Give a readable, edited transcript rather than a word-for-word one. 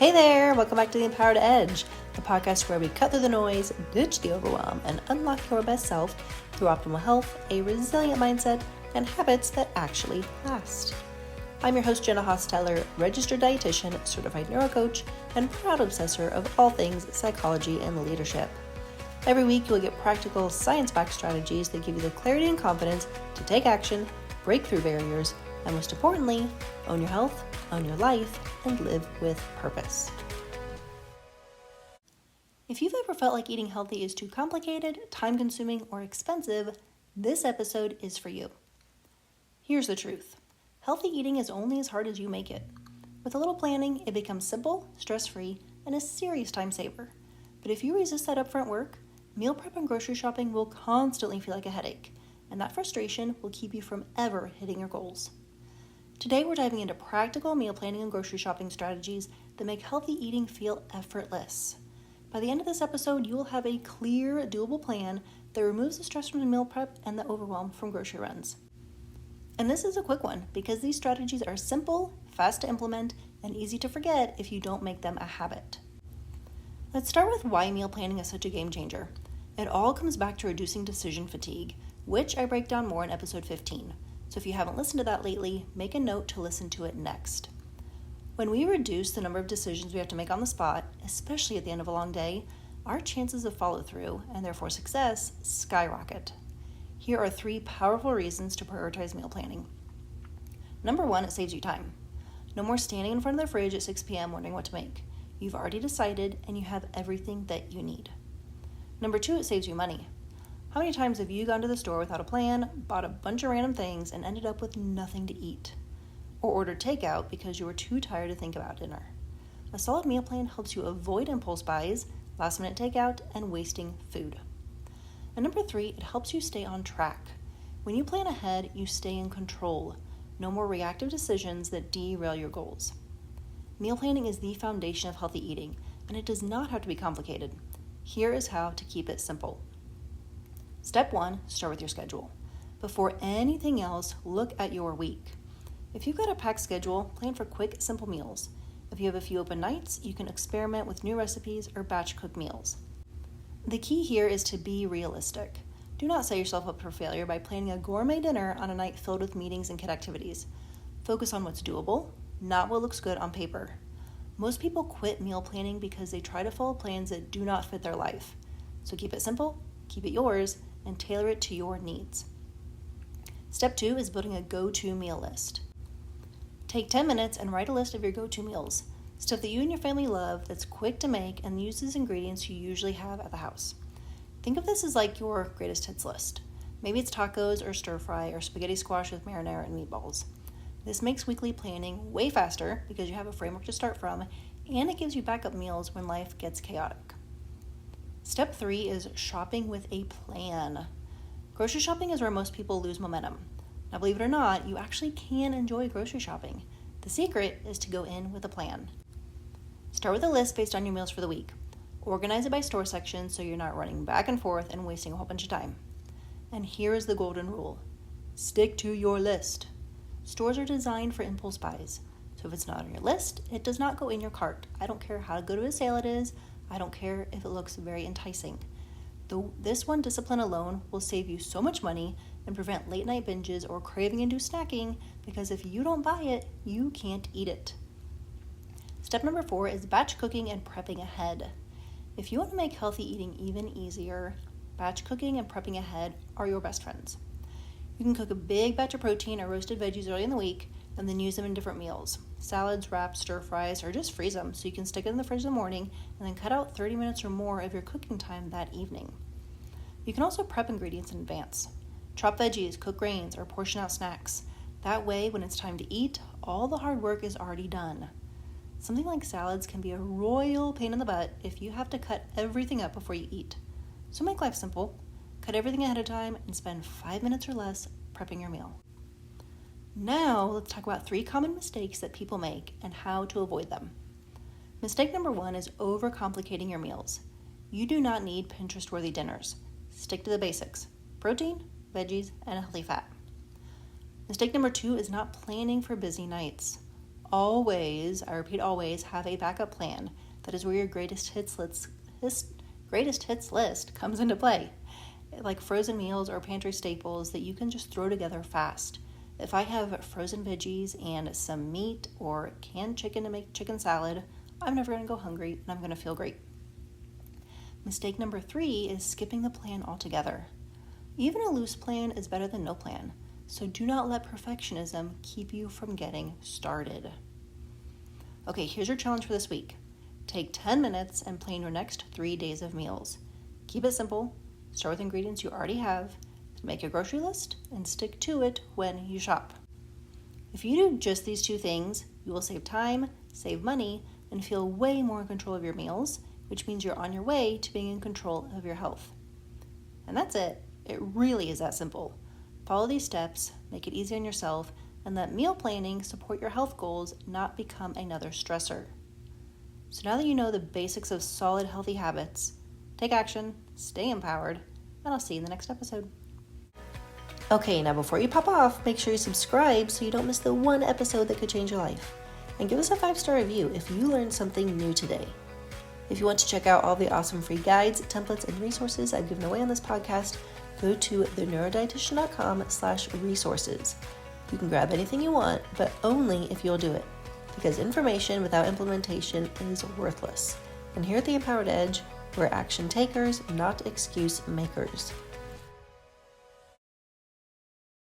Hey there, welcome back to The Empowered Edge, the podcast where we cut through the noise, ditch the overwhelm, and unlock your best self through optimal health, a resilient mindset, and habits that actually last. I'm your host, Jenna Hostetler, registered dietitian, certified neurocoach, and proud obsessor of all things psychology and leadership. Every week, you'll get practical, science-backed strategies that give you the clarity and confidence to take action, break through barriers, and most importantly, own your health, own your life, and live with purpose. If you've ever felt like eating healthy is too complicated, time-consuming, or expensive, this episode is for you. Here's the truth. Healthy eating is only as hard as you make it. With a little planning, it becomes simple, stress-free, and a serious time saver. But if you resist that upfront work, meal prep and grocery shopping will constantly feel like a headache, and that frustration will keep you from ever hitting your goals. Today, we're diving into practical meal planning and grocery shopping strategies that make healthy eating feel effortless. By the end of this episode, you will have a clear, doable plan that removes the stress from the meal prep and the overwhelm from grocery runs. And this is a quick one because these strategies are simple, fast to implement, and easy to forget if you don't make them a habit. Let's start with why meal planning is such a game changer. It all comes back to reducing decision fatigue, which I break down more in episode 15. So if you haven't listened to that lately, make a note to listen to it next. When we reduce the number of decisions we have to make on the spot, especially at the end of a long day, our chances of follow-through, and therefore success, skyrocket. Here are 3 powerful reasons to prioritize meal planning. Number 1, it saves you time. No more standing in front of the fridge at 6 p.m. wondering what to make. You've already decided and you have everything that you need. Number 2, it saves you money. How many times have you gone to the store without a plan, bought a bunch of random things, and ended up with nothing to eat? Or ordered takeout because you were too tired to think about dinner? A solid meal plan helps you avoid impulse buys, last-minute takeout, and wasting food. And number 3, it helps you stay on track. When you plan ahead, you stay in control. No more reactive decisions that derail your goals. Meal planning is the foundation of healthy eating, and it does not have to be complicated. Here is how to keep it simple. Step 1, start with your schedule. Before anything else, look at your week. If you've got a packed schedule, plan for quick, simple meals. If you have a few open nights, you can experiment with new recipes or batch cook meals. The key here is to be realistic. Do not set yourself up for failure by planning a gourmet dinner on a night filled with meetings and kid activities. Focus on what's doable, not what looks good on paper. Most people quit meal planning because they try to follow plans that do not fit their life. So keep it simple, keep it yours, and tailor it to your needs. Step 2 is building a go-to meal list. Take 10 minutes and write a list of your go-to meals, stuff that you and your family love that's quick to make and uses ingredients you usually have at the house. Think of this as like your greatest hits list. Maybe it's tacos or stir fry or spaghetti squash with marinara and meatballs. This makes weekly planning way faster because you have a framework to start from, and it gives you backup meals when life gets chaotic. Step 3 is shopping with a plan. Grocery shopping is where most people lose momentum. Now, believe it or not, you actually can enjoy grocery shopping. The secret is to go in with a plan. Start with a list based on your meals for the week. Organize it by store section so you're not running back and forth and wasting a whole bunch of time. And here is the golden rule. Stick to your list. Stores are designed for impulse buys. So if it's not on your list, it does not go in your cart. I don't care how good of a sale it is. I don't care if it looks very enticing. This one discipline alone will save you so much money and prevent late night binges or craving-induced snacking because if you don't buy it, you can't eat it. Step number 4 is batch cooking and prepping ahead. If you want to make healthy eating even easier, batch cooking and prepping ahead are your best friends. You can cook a big batch of protein or roasted veggies early in the week and then use them in different meals. Salads, wraps, stir fries, or just freeze them so you can stick it in the fridge in the morning and then cut out 30 minutes or more of your cooking time that evening. You can also prep ingredients in advance. Chop veggies, cook grains, or portion out snacks. That way, when it's time to eat, all the hard work is already done. Something like salads can be a royal pain in the butt if you have to cut everything up before you eat. So make life simple. Cut everything ahead of time and spend 5 minutes or less prepping your meal. Now, let's talk about 3 common mistakes that people make and how to avoid them. Mistake number 1 is overcomplicating your meals. You do not need Pinterest-worthy dinners. Stick to the basics: protein, veggies, and a healthy fat. Mistake number 2 is not planning for busy nights. always, I repeat always, have a backup plan. That is where your greatest hits list comes into play. Like frozen meals or pantry staples that you can just throw together fast. If I have frozen veggies and some meat or canned chicken to make chicken salad, I'm never going to go hungry and I'm going to feel great. Mistake number 3 is skipping the plan altogether. Even a loose plan is better than no plan, so do not let perfectionism keep you from getting started. Okay, here's your challenge for this week. Take 10 minutes and plan your next 3 days of meals. Keep it simple. Start with ingredients you already have, make a grocery list, and stick to it when you shop. If you do just these 2 things, you will save time, save money, and feel way more in control of your meals, which means you're on your way to being in control of your health. And that's it. It really is that simple. Follow these steps, make it easy on yourself, and let meal planning support your health goals, not become another stressor. So now that you know the basics of solid, healthy habits, take action, stay empowered, and I'll see you in the next episode. Okay, now before you pop off, make sure you subscribe so you don't miss the one episode that could change your life. And give us a 5-star review if you learned something new today. If you want to check out all the awesome free guides, templates, and resources I've given away on this podcast, go to theneurodietitian.com/resources. You can grab anything you want, but only if you'll do it. Because information without implementation is worthless. And here at The Empowered Edge, we're action takers, not excuse makers.